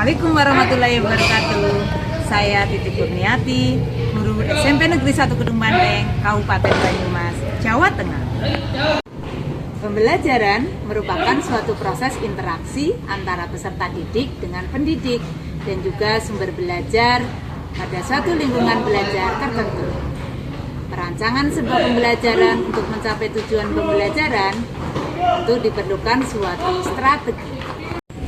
Assalamualaikum warahmatullahi wabarakatuh. Saya Titi Kurniati, guru SMP Negeri 1 Kedung Banteng, Kabupaten Banyumas, Jawa Tengah. Pembelajaran merupakan suatu proses interaksi antara peserta didik dengan pendidik dan juga sumber belajar pada suatu lingkungan belajar tertentu. Perancangan sebuah pembelajaran untuk mencapai tujuan pembelajaran itu diperlukan suatu strategi.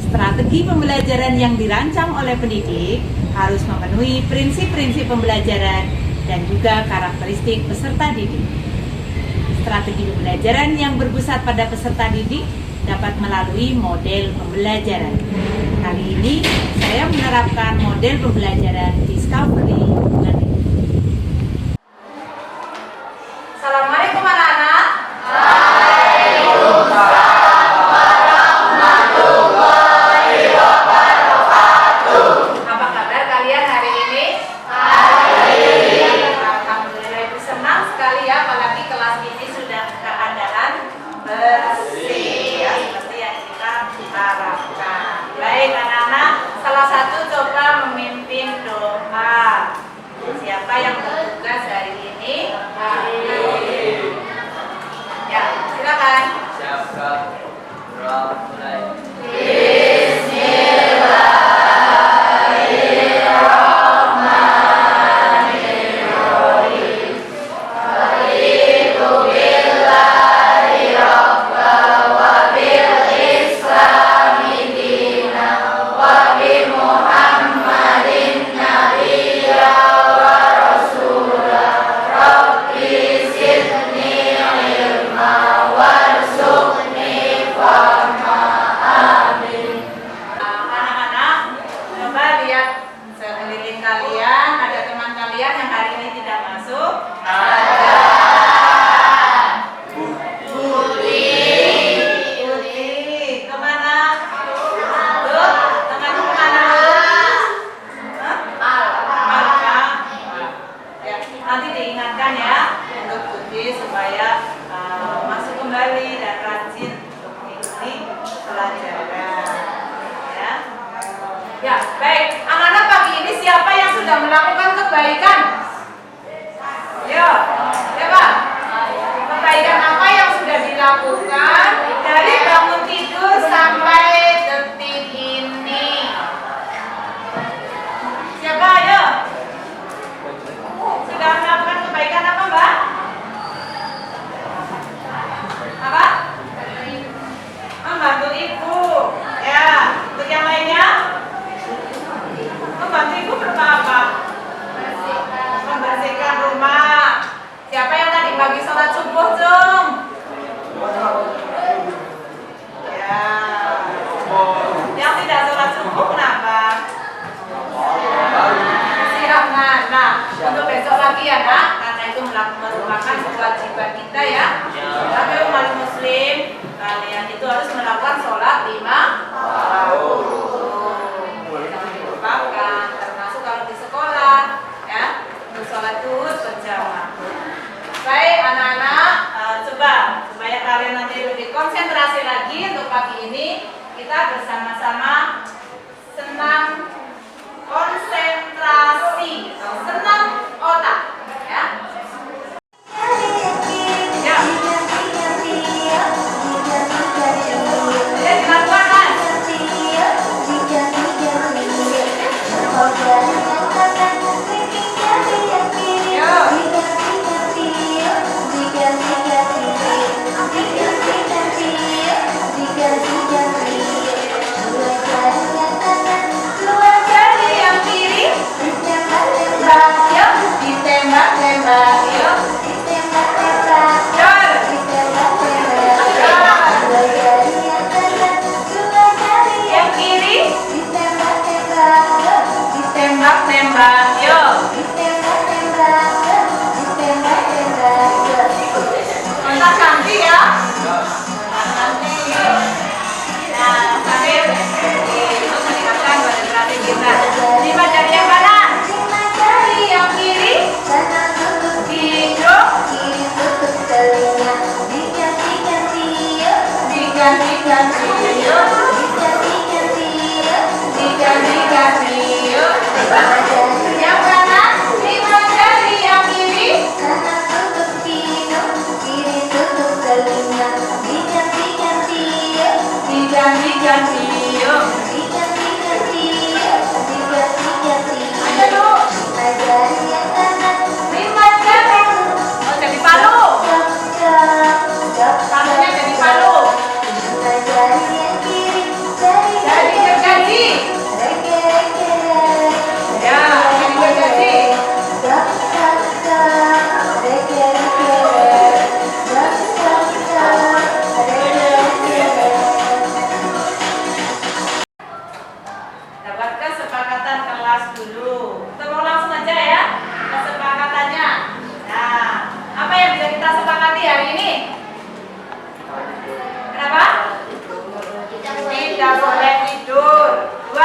Strategi pembelajaran yang dirancang oleh pendidik harus memenuhi prinsip-prinsip pembelajaran dan juga karakteristik peserta didik. Strategi pembelajaran yang berpusat pada peserta didik dapat melalui model pembelajaran. Kali ini saya menerapkan model pembelajaran Discovery Learning. Assalamualaikum anak-anak. Bersih ya, seperti yang kita harapkan. Baik anak-anak, salah satu coba memimpin doa. Siapa yang bertugas hari ini? Ya, silakan. Siapa? Mulai. Kalian, ada teman kalian yang hari ini tidak masuk? Putih, kemana? Teman kemana? Alka. Ya, nanti diingatkan ya untuk Putih supaya masuk kembali dan rajin untuk mengikuti pelajaran. Ya, baik. Anak-anak pagi ini siapa yang sudah melakukan kebaikan? Yo, siapa? Kebaikan apa yang sudah dilakukan dari bangun tidur sampai detik ini? Siapa ayo? Sudah melakukan kebaikan apa, Mbak? Apa? Membantu ibu. Ya, untuk yang lainnya? Membantu ibu berupa apa? Membersihkan rumah. Siapa yang tadi pagi sholat subuh, Cung? Ya. Yang tidak sholat subuh kenapa? Siap, nah, untuk besok lagi ya, Nak, karena itu merupakan kewajiban kita ya. Sebagai umat muslim, kalian itu harus melakukan sholat 5 waktu. Termasuk kalau di sekolah ya, untuk sholat zuhur berjamaah. Baik anak-anak, coba supaya kalian nanti lebih konsentrasi lagi untuk pagi ini, kita bersama-sama senam konsentrasi, senam otak ya. Diganti-ganti Yang kanan 5 jari, yang kiri Kanan tutup hidung, kiri tutup telinga. Diganti-ganti yuk, diganti-ganti yuk. diganti-ganti yuk, diganti-ganti. Ayo dulu. 5 jari yang kanan, 5 jari. Oh, jadi palu. jok, jok, jok, Tangannya jadi palu. 5 jari yang kiri, Jadi gergaji. rege, rege, Ya, jadi gergaji. jok, jok, jok, rege, rege, jok, jok, jok, rege, rege. Dapat kesepakatan kelas dulu. Kita mau langsung aja ya kesepakatannya. Nah, apa yang bisa kita sepakati hari ini? Kenapa? Tidak boleh tidur. 2.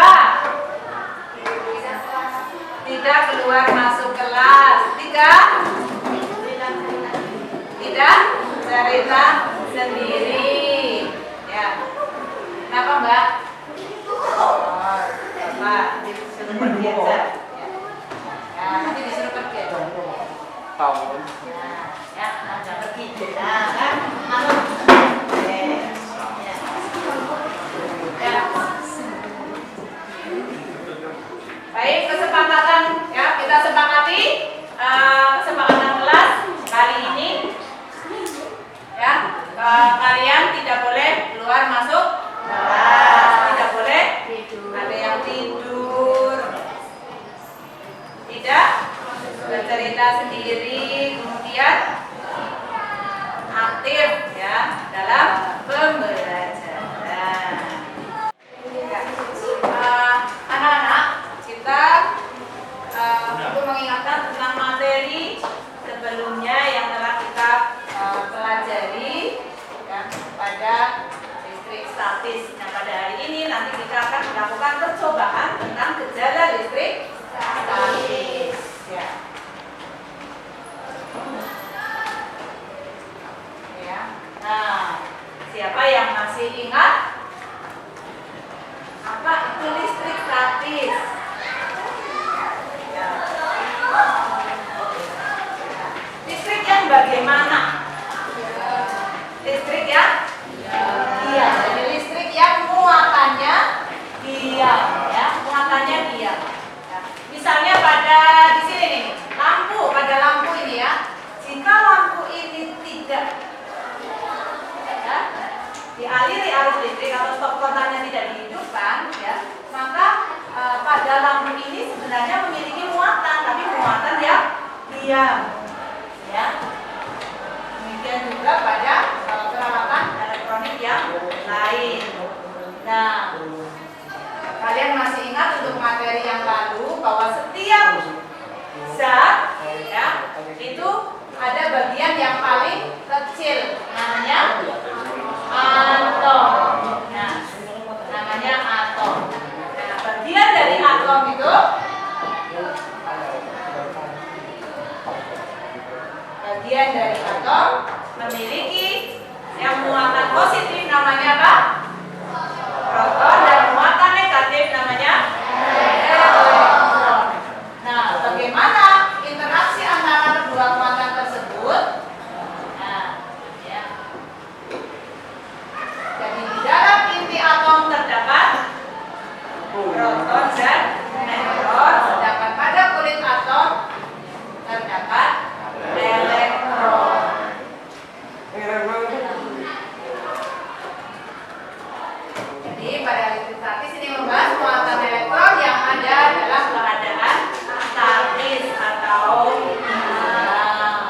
Tidak keluar masuk kelas. 3. Tidak cerita sendiri. Ya. Kenapa, Mbak? Pak, disuruh pergi aja. Ya, nanti disuruh pergi aja. Nah, ya, ajak pergi. Nah, kan, malu. Ya. Baik, kesepakatan ya kita sepakati kesepakatan kelas kali ini. Ya, kalian tidak boleh keluar masuk kelas, tidak boleh ada yang tidur, tidak bercerita sendiri, kemudian aktif ya dalam pembelajaran. Anak-anak, kita untuk mengingatkan tentang materi sebelumnya yang telah kita pelajari ya, pada listrik statis. Nah, pada hari ini nanti kita akan melakukan percobaan tentang gejala listrik statis. Ya. Ya. Nah, siapa yang masih ingat apa itu listrik statis? Ya. Listrik yang bagaimana? Listrik yang iya, jadi listrik yang muatannya diam, ya, muatannya diam. Ya. Misalnya pada di sini nih, pada lampu ini ya. Jika lampu ini tidak ya, dialiri arus listrik atau stop kontaknya tidak dihidupkan, ya, maka pada lampu ini sebenarnya memiliki muatan, tapi muatan yang diam, ya. Demikian juga pada peralatan elektronik yang lain. Nah, kalian masih ingat untuk materi yang lalu bahwa setiap zat ya itu ada bagian yang paling kecil, namanya atom. Nah, namanya atom. Nah, bagian dari atom itu memiliki yang muatan positif namanya apa? Proton, dan muatan negatif namanya elektron. Nah, bagaimana interaksi antara kedua muatan tersebut? Nah, ya. Jadi di dalam inti atom terdapat proton dan neutron, sedangkan pada kulit atom terdapat elektron. Jadi pada listrik statis ini membahas muatan elektron yang ada dalam keadaan statis atau diam.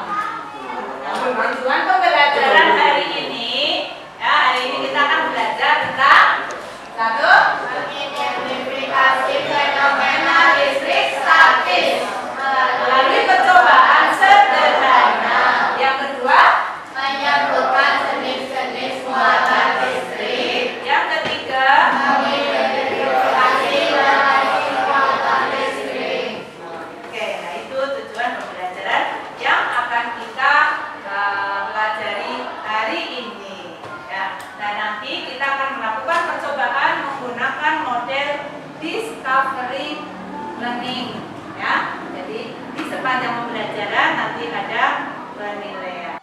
Nah, tujuan pembelajaran hari ini, ya, hari ini kita akan belajar tentang satu, mengidentifikasi fenomena listrik statis melalui percobaan sederhana. Yang kedua, menyebutkan jenis-jenis muatan listrik. Yang ketiga, mengidentifikasi jenis muatan listrik. Oke, nah itu tujuan pembelajaran yang akan kita pelajari hari ini. Ya, nah nanti kita akan melakukan percobaan menggunakan model discovery learning ya. Jadi di sepanjang pembelajaran nanti ada penilaian.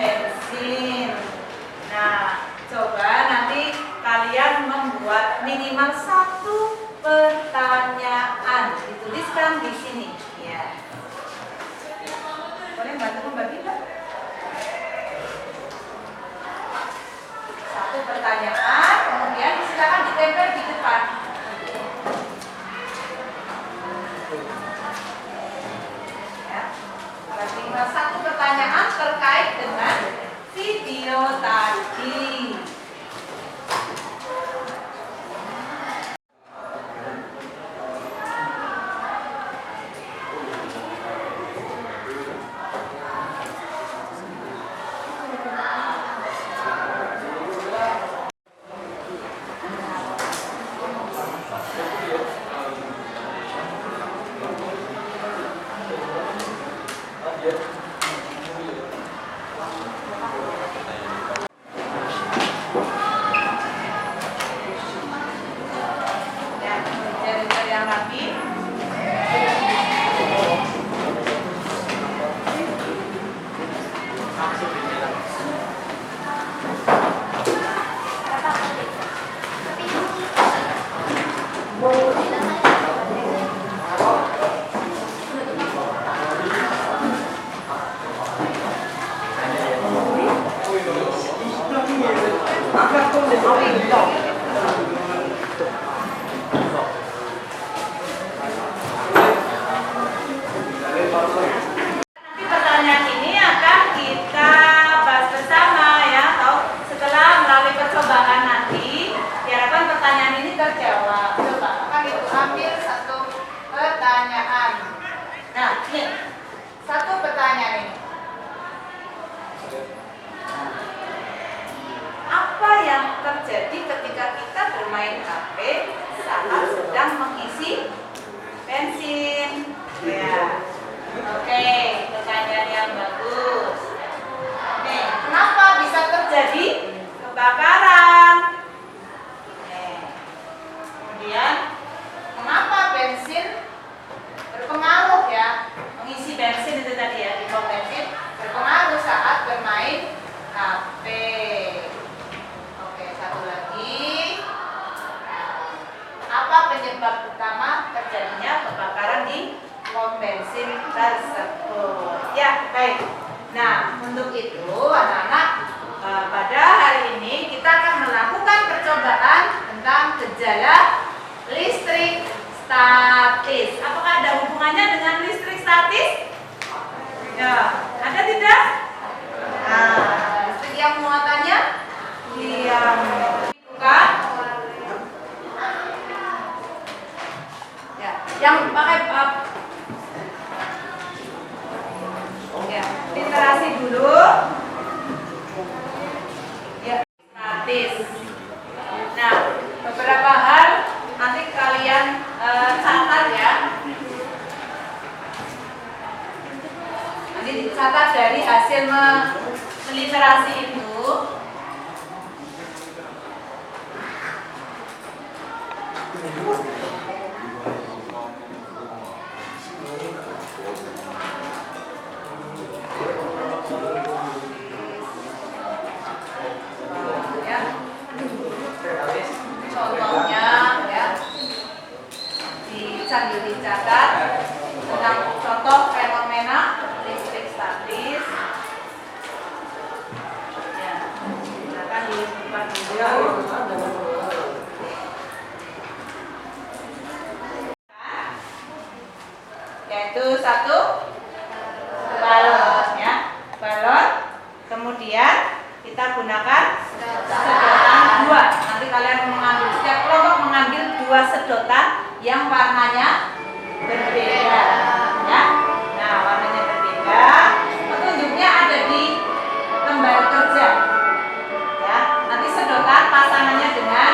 Bensin. Nah, coba nanti kalian membuat minimal satu pertanyaan, dituliskan di sini. Ya. Boleh bantu membagi, Mbak? Satu pertanyaan, kemudian silakan ditempel di depan. Ya. Tinggal satu pertanyaan terkait dengan video tadi. Ya, jari-jari yang rapi. Nanti pertanyaan ini akan kita bahas bersama ya, atau setelah melalui percobaan nanti diharapkan pertanyaan ini terjawab. Coba akan itu ambil satu pertanyaan. Nah, ini satu pertanyaan ini. Apa yang terjadi ketika kita bermain HP saat sedang mengisi bensin? Ya. Oke, pertanyaan yang bagus. Nih, kenapa bisa terjadi kebakaran? Nih. Kemudian, kenapa bensin berpengaruh ya? Mengisi bensin itu tadi ya, di pom bensin berpengaruh saat bermain HP. Oke, satu lagi. Apa penyebab utama terjadinya kebakaran di pom bensin tersebut? Ya, baik. Nah, untuk itu anak-anak pada hari ini kita akan melakukan percobaan tentang gejala listrik statis. Apakah ada hubungannya dengan listrik statis? Ya, ada tidak? Nah, listrik yang muatannya diam. Bukan? Ya, yang pakai ya, literasi dulu. Ya, statis. Nah, beberapa hal nanti kalian catat ya. Nanti dicatat dari hasil meliterasi itu. Contohnya ya, sambil dicatat tentang contoh fenomena listrik statis. Ya, silakan dibuka dulu. Yaitu satu balon ya, balon. Kemudian kita gunakan sedotan dua. Nanti kalian mengambil, setiap kelompok mengambil dua sedotan yang warnanya berbeda ya. Nah, warnanya berbeda. Petunjuknya ada di lembar kerja ya. Nanti sedotan pasangannya dengan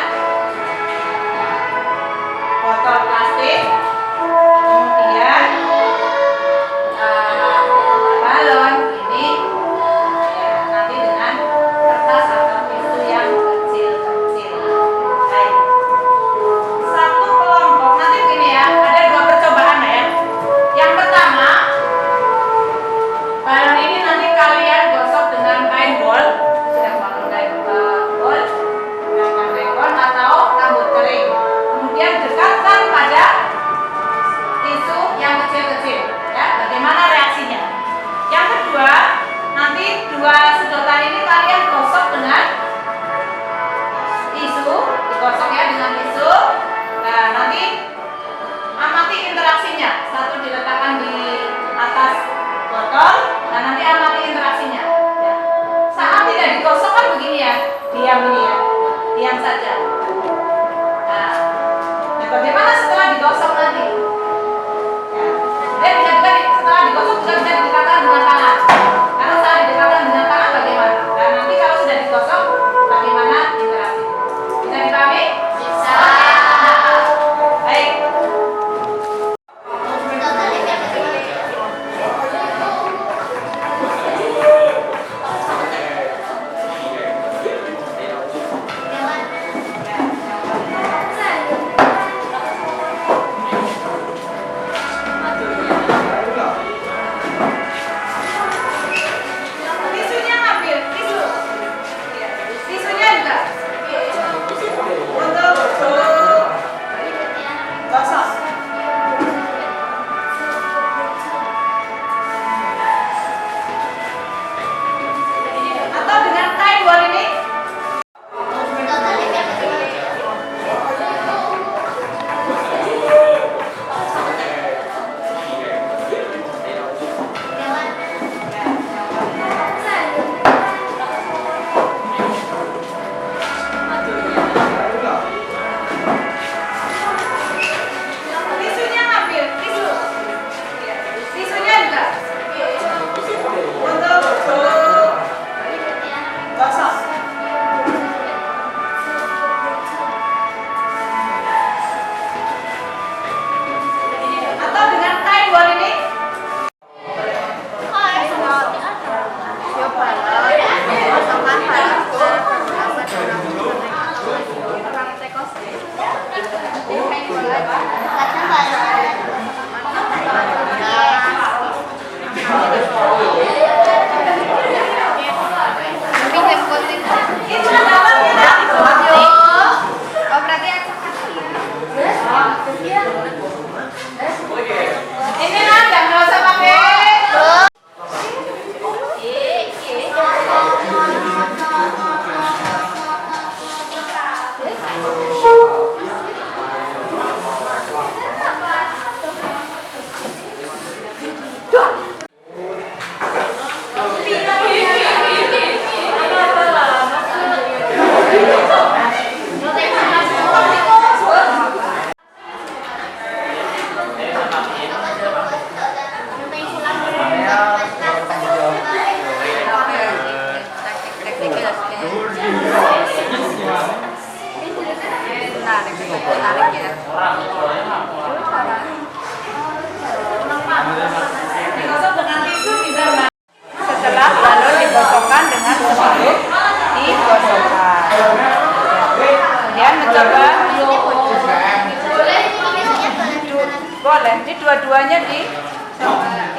dua-duanya di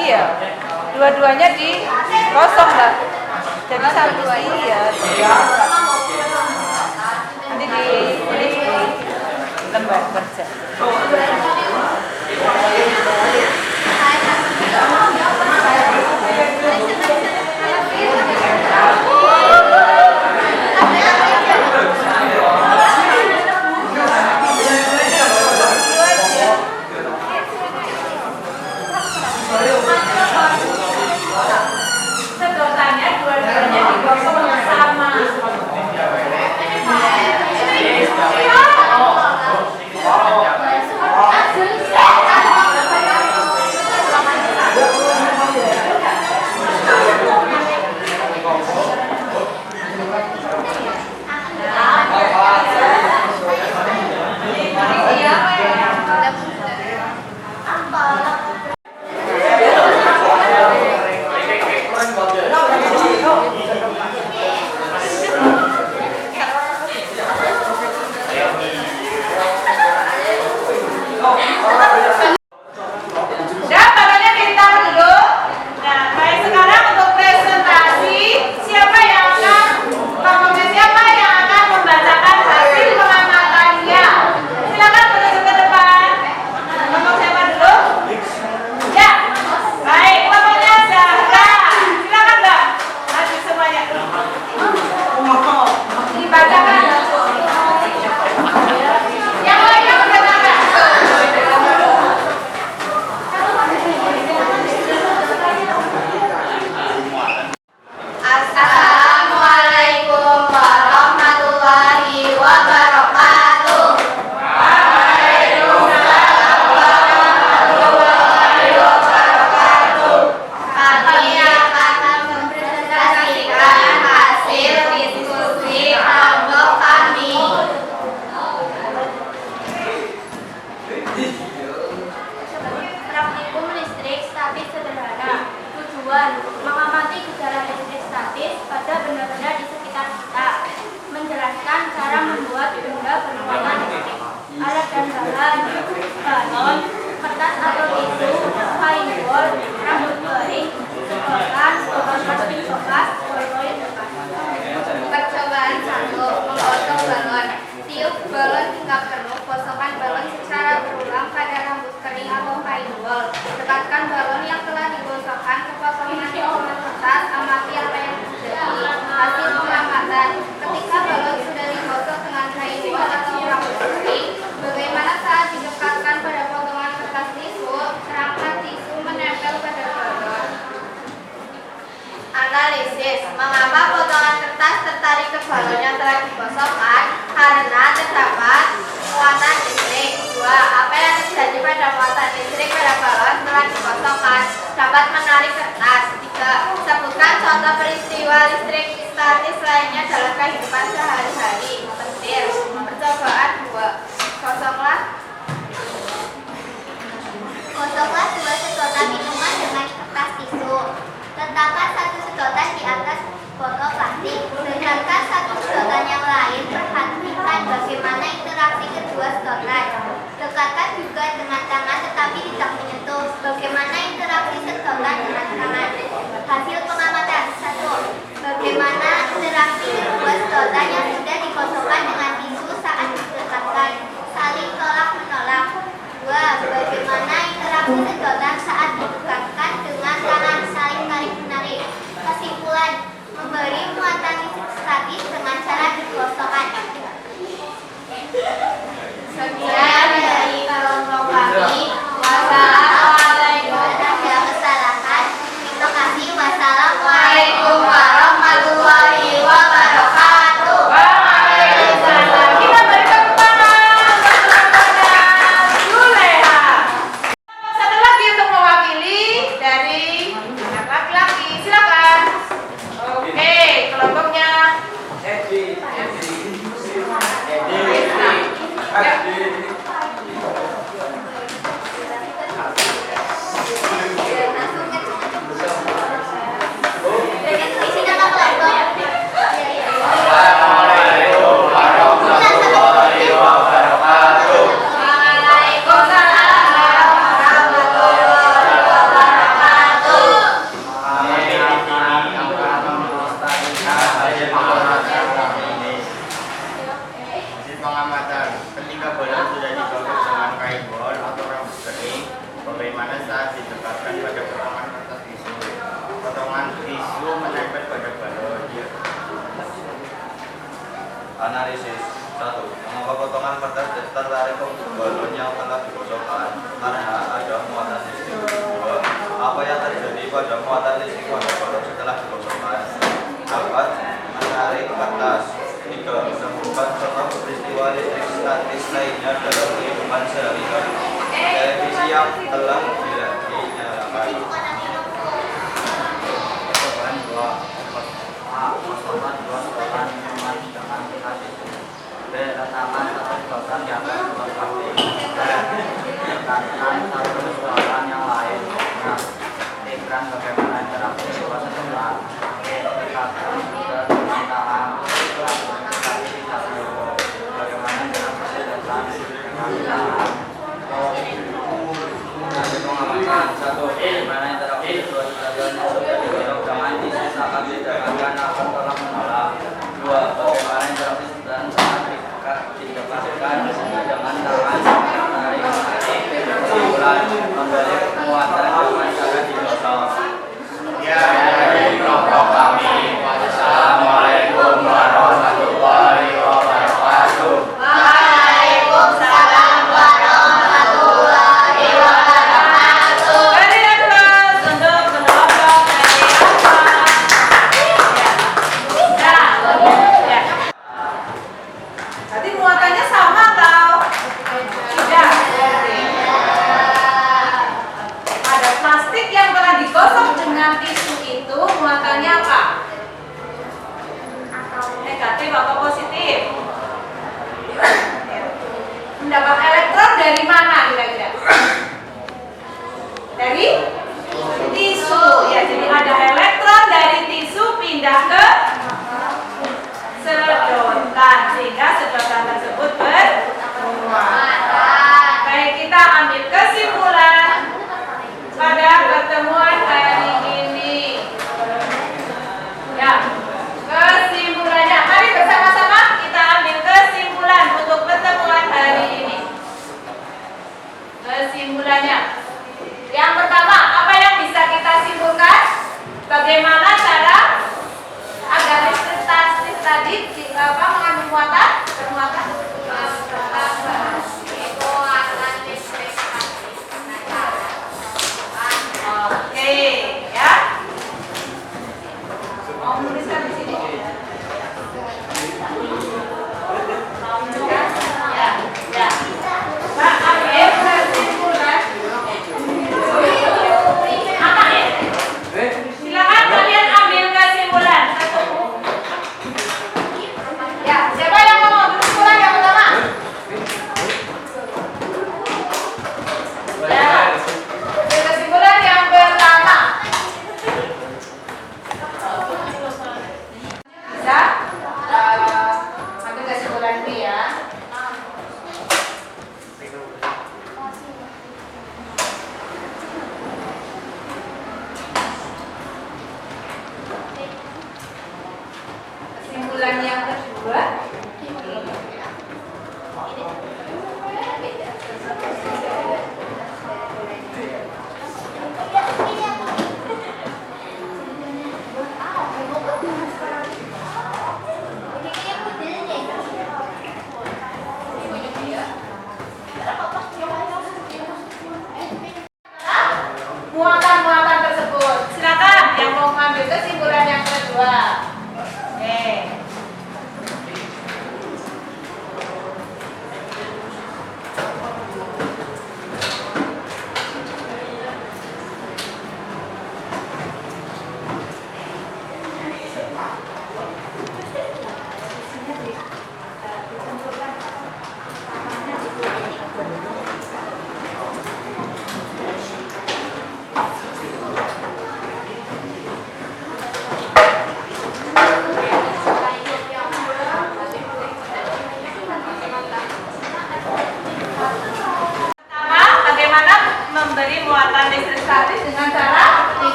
iya, dua-duanya di kosong Mbak. Jadi satu iya. Nanti di lembar kerja. Sedotannya dua-duanya digosok sama. Udah, tangannya ditaruh dulu. Nah, baik sekarang untuk presentasi, siapa yang akan membacakan hasil pengamatannya? Silakan menuju ke depan. Ngomong siapa dulu? Ya, baik. Ngomongnya Zahra. Silakan Mbak. Maju semuanya. Dibacakan. Yang lainnya membacakan. Assalamualaikum warahmatullahi wabarakatuh. Kami akan mempresentasikan hasil diskusi kelompok kami. Praktikum listrik statis sederhana. Tujuan mengamati gejala listrik statis pada benda-benda di sekitar kita. Menjelaskan cara membuat benda berwarna listrik. Alat dan bahan: balon, kertas atau tisu, kain bol, rambut kering, sedotan, botol picoklas, polaroid. Percobaan 1. Menggosok balon. Tiup balon hingga penuh. Gosokkan balon secara berulang pada rambut kering atau kain bol. Dekatkan balon yang telah digosokkan ke potongan kertas. Amati apa yang terjadi. Hasil pengamatan: ketika balon sudah digosok dengan kain bol atau rambut kering, bagaimana saat didekatkan pada potongan kertas tisu, perangkat tisu menempel pada balon. Analisis: mengapa potongan kertas tertarik ke balon yang telah digosokkan? Karena terdapat muatan listrik. 2. Apa yang terjadi pada muatan listrik pada balon setelah digosokkan? Dapat menarik kertas. 3. Sebutkan contoh peristiwa listrik statis lainnya dalam kehidupan sehari-hari. Petir. Percobaan 2. Gosoklah 2 sedotan minuman dengan kertas tisu. Letakkan 1 sedotan di atas botol plastik. Sedangkan 1 sedotan yang lain. Perhatikan bagaimana interaksi kedua sedotan. Dekatkan juga dengan tangan tetapi tidak menyentuh. Bagaimana interaksi sedotan dengan tangan. Hasil pengamatan: 1. Bagaimana interaksi kedua sedotan yang sudah digosokkan dengan tisu saat didekatkan. Saling tolak menolak. 2. Bagaimana interaksi sedotan saat didekatkan. pada muatan listrik monopol setelah dikosongkan. 4. Menarik kertas. 3. Menemukan contoh peristiwa listrik statis lainnya dalam kehidupan sehari-hari. Televisi yang telah dinyalakan. Retakan satu program yang berlokasi tekankan satu program yang lain. Nah, iklan bagaimana interaksi dua sebelah. Tekankan juga tantangan bagaimana interaksi dengan tangan. Nanti pengamatan 1. Bagaimana interaksi dua sebelah bagaimana disisakan ditekankan akan tolak menolak. 2. Bagaimana interaksi dan didapatkan dengan tangan menarik kesimpulan memberi penguatan dengan cara digosok. Ya, dari kelompok kami. Assalamualaikum warahmatullahi wabarakatuh. Waalaikumsalam warahmatullahi wabarakatuh. Kalian kelas untuk kelompok ya. Tadi muatannya sama atau tidak? Ada plastik yang telah digosok dengan tisu itu muatannya apa? Negatif atau positif? Mendapat elektron dari mana kira-kira? Dari tisu ya, jadi ada elektron dari tisu pindah ke sedotan sehingga sedotan tersebut bermuatan. Baik, kita ambil kesimpulan pada pertemuan hari ini. Ya, kesimpulannya. Mari bersama-sama kita ambil kesimpulan untuk pertemuan hari ini.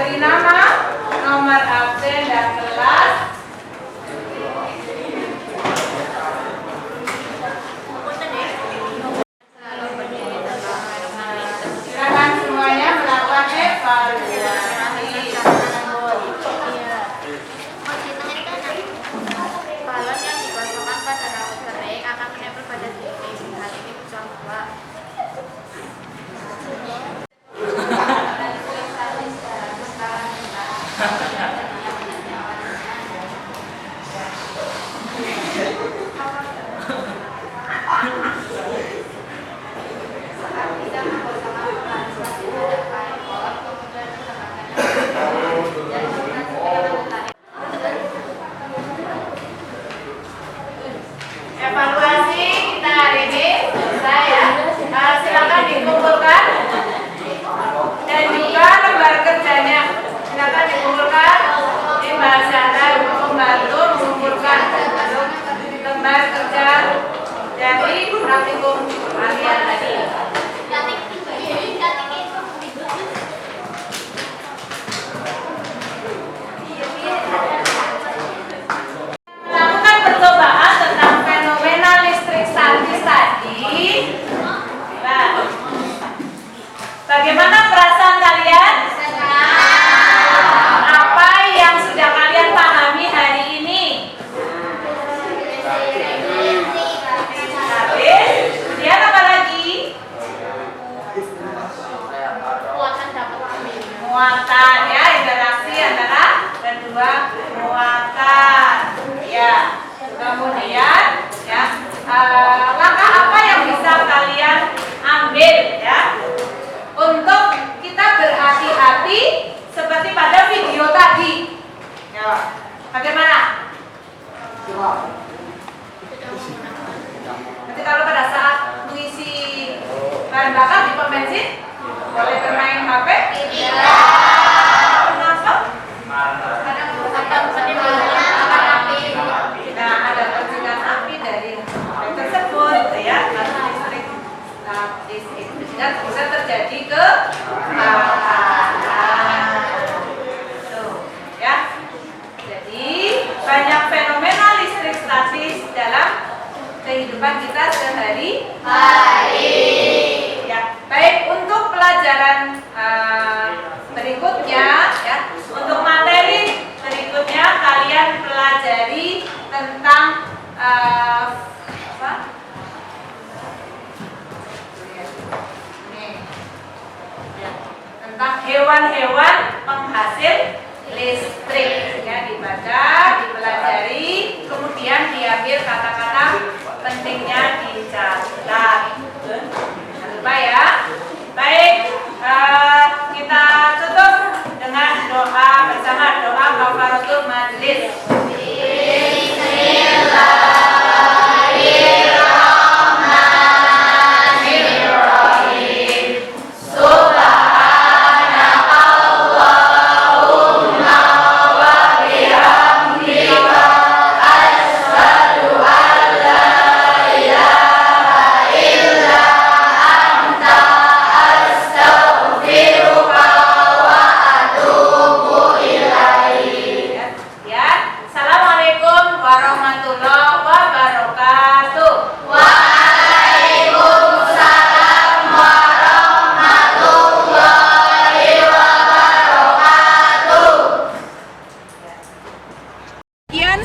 beri nama, nomor absen dan kelas. Silakan semuanya melakukan evaluasi. Balon yang dikosongkan pada rambut kering akan menempel pada dinding. Hal ini mencoba. Evaluasi kita hari ini selesai ya. Silakan dikumpulkan dan juga lembar kerjanya silakan dikumpulkan. Ini Mbak Syara membantu mengumpulkan lembar kerja dari praktikum kalian tadi. Lakukan percobaan tentang fenomena listrik statis tadi. Nah, bagaimana perasaan kalian? Apa yang sudah kalian pahami hari ini? Statis. Kemudian apa lagi? Muatan ya, interaksi antara kedua muatan. Ya, kemudian ya langkah apa yang bisa kalian ambil ya untuk kita berhati-hati seperti pada video tadi. Ya, bagaimana? Nanti kalau pada saat mengisi bahan bakar di pom bensin boleh bermain HP? Tidak. Kenapa? Nah, ada percikan api dari tersebut ya, karena listrik statis itu bisa terjadi kebakaran. Tuh, ya. Jadi banyak fenomena listrik statis dalam kehidupan kita sehari-hari. Ya, baik untuk pelajaran berikutnya ya, untuk materi berikutnya kalian pelajari tentang apa? Ya, tentang hewan-hewan penghasil listrik ya, dibaca, dipelajari, kemudian diambil kata-kata pentingnya dicatat. Jangan lupa ya. Baik, kita tutup dengan doa bersama, doa kafaratul majlis.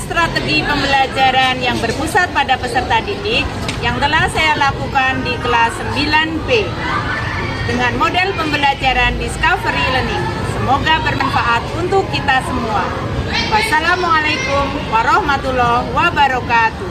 Strategi pembelajaran yang berpusat pada peserta didik yang telah saya lakukan di kelas 9P dengan model pembelajaran Discovery Learning. Semoga bermanfaat untuk kita semua. Wassalamualaikum warahmatullahi wabarakatuh.